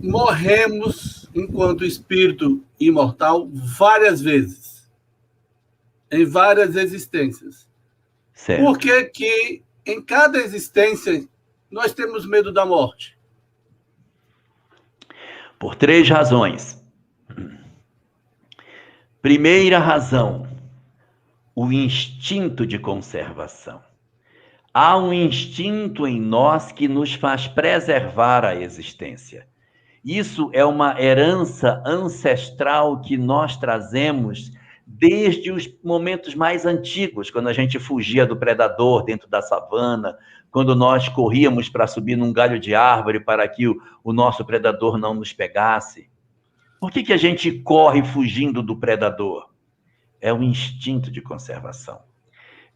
morremos enquanto espírito imortal várias vezes, em várias existências. Certo. Por que que em cada existência nós temos medo da morte? Por 3 razões. Primeira razão, o instinto de conservação. Há um instinto em nós que nos faz preservar a existência. Isso é uma herança ancestral que nós trazemos desde os momentos mais antigos, quando a gente fugia do predador dentro da savana, quando nós corríamos para subir num galho de árvore para que o nosso predador não nos pegasse. Por que a gente corre fugindo do predador? É um instinto de conservação.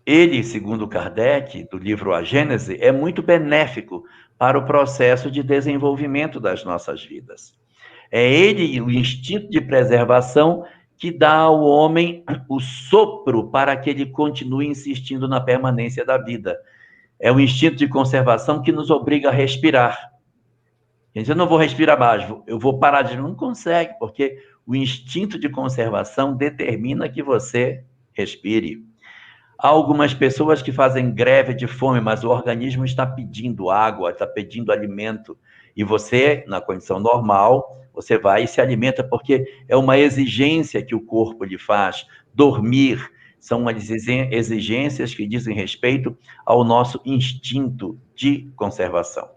Ele, segundo Kardec, do livro A Gênese, é muito benéfico para o processo de desenvolvimento das nossas vidas. É ele, o instinto de preservação, que dá ao homem o sopro para que ele continue insistindo na permanência da vida. É o instinto de conservação que nos obriga a respirar. Eu não vou respirar baixo, eu vou parar de... Não consegue, porque o instinto de conservação determina que você respire. Há algumas pessoas que fazem greve de fome, mas o organismo está pedindo água, está pedindo alimento. E você, na condição normal, você vai e se alimenta, porque é uma exigência que o corpo lhe faz. Dormir são umas exigências que dizem respeito ao nosso instinto de conservação.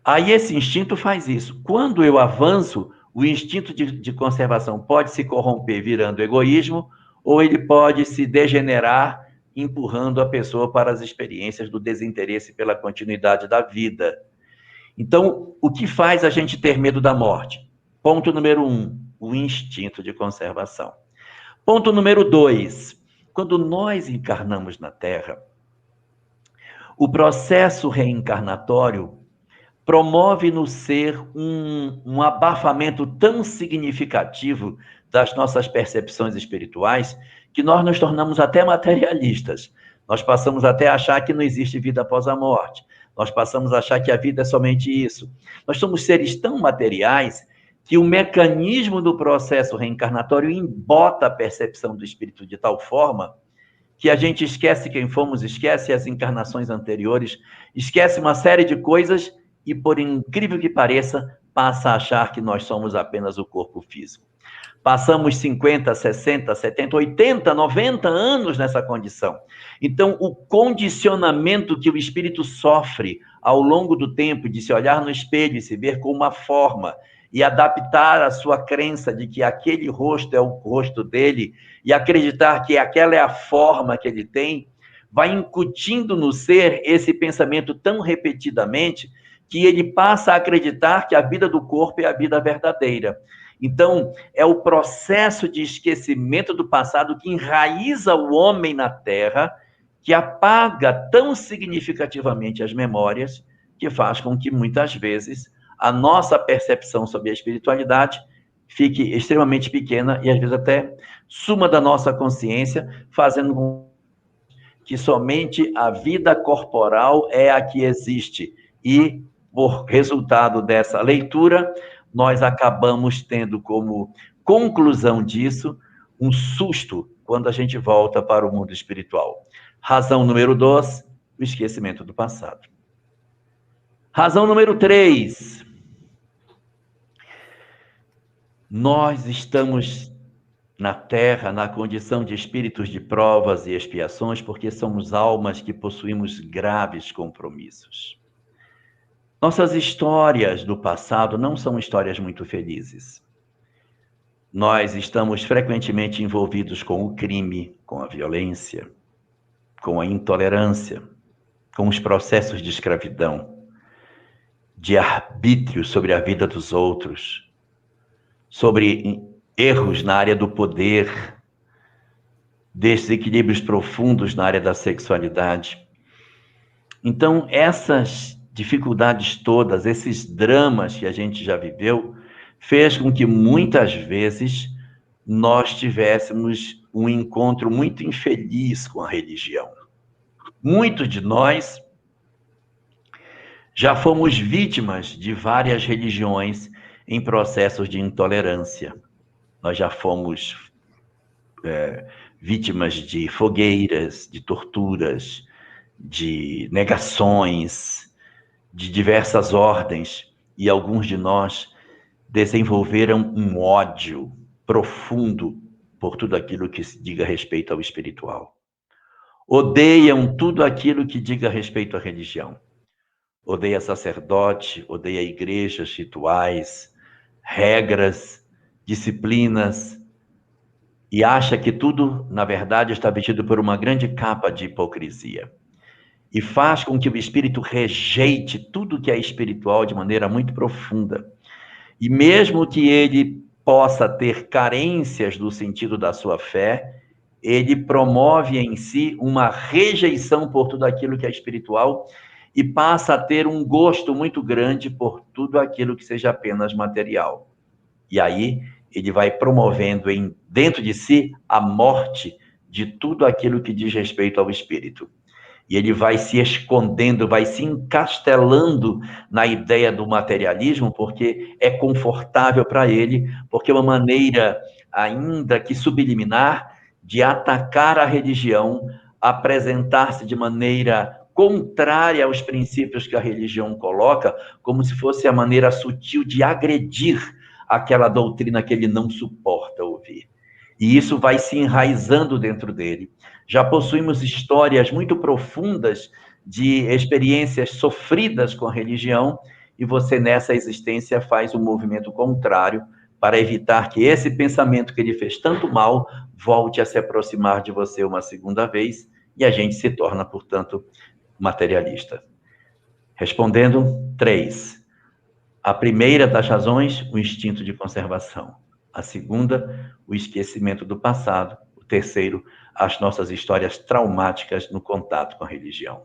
Aí esse instinto faz isso. Quando eu avanço, o instinto de conservação pode se corromper virando egoísmo, ou ele pode se degenerar, empurrando a pessoa para as experiências do desinteresse pela continuidade da vida. Então, o que faz a gente ter medo da morte? Ponto número 1, o instinto de conservação. Ponto número 2, quando nós encarnamos na Terra, o processo reencarnatório promove no ser um abafamento tão significativo das nossas percepções espirituais que nós nos tornamos até materialistas. Nós passamos até a achar que não existe vida após a morte. Nós passamos a achar que a vida é somente isso. Nós somos seres tão materiais que o mecanismo do processo reencarnatório embota a percepção do espírito de tal forma que a gente esquece quem fomos, esquece as encarnações anteriores, esquece uma série de coisas e, por incrível que pareça, passa a achar que nós somos apenas o corpo físico. Passamos 50, 60, 70, 80, 90 anos nessa condição. Então, o condicionamento que o espírito sofre ao longo do tempo de se olhar no espelho e se ver com uma forma e adaptar a sua crença de que aquele rosto é o rosto dele e acreditar que aquela é a forma que ele tem, vai incutindo no ser esse pensamento tão repetidamente que ele passa a acreditar que a vida do corpo é a vida verdadeira. Então, é o processo de esquecimento do passado que enraiza o homem na Terra, que apaga tão significativamente as memórias, que faz com que, muitas vezes, a nossa percepção sobre a espiritualidade fique extremamente pequena e, às vezes, até suma da nossa consciência, fazendo com que somente a vida corporal é a que existe. E, por resultado dessa leitura, nós acabamos tendo como conclusão disso um susto quando a gente volta para o mundo espiritual. Razão número 2, o esquecimento do passado. Razão número 3, nós estamos na Terra na condição de espíritos de provas e expiações porque somos almas que possuímos graves compromissos. Nossas histórias do passado não são histórias muito felizes. Nós estamos frequentemente envolvidos com o crime, com a violência, com a intolerância, com os processos de escravidão, de arbítrio sobre a vida dos outros, sobre erros na área do poder, desequilíbrios profundos na área da sexualidade. Então, essas dificuldades todas, esses dramas que a gente já viveu, fez com que muitas vezes nós tivéssemos um encontro muito infeliz com a religião. Muitos de nós Já fomos vítimas de várias religiões em processos de intolerância. Nós já fomos vítimas de fogueiras, de torturas, de negações, de diversas ordens, e alguns de nós desenvolveram um ódio profundo por tudo aquilo que se diga respeito ao espiritual. Odeiam tudo aquilo que diga respeito à religião. Odeia sacerdote, odeia igrejas, rituais, regras, disciplinas, e acha que tudo, na verdade, está vestido por uma grande capa de hipocrisia. E faz com que o espírito rejeite tudo que é espiritual de maneira muito profunda. E mesmo que ele possa ter carências do sentido da sua fé, ele promove em si uma rejeição por tudo aquilo que é espiritual e passa a ter um gosto muito grande por tudo aquilo que seja apenas material. E aí ele vai promovendo dentro de si a morte de tudo aquilo que diz respeito ao espírito. E ele vai se escondendo, vai se encastelando na ideia do materialismo, porque é confortável para ele, porque é uma maneira, ainda que subliminar, de atacar a religião, apresentar-se de maneira contrária aos princípios que a religião coloca, como se fosse a maneira sutil de agredir aquela doutrina que ele não suporta ouvir. E isso vai se enraizando dentro dele. Já possuímos histórias muito profundas de experiências sofridas com a religião, e você, nessa existência, faz um movimento contrário para evitar que esse pensamento que lhe fez tanto mal volte a se aproximar de você uma segunda vez, e a gente se torna, portanto, materialista. Respondendo, 3. A primeira das razões, o instinto de conservação. A segunda, o esquecimento do passado. O terceiro, as nossas histórias traumáticas no contato com a religião.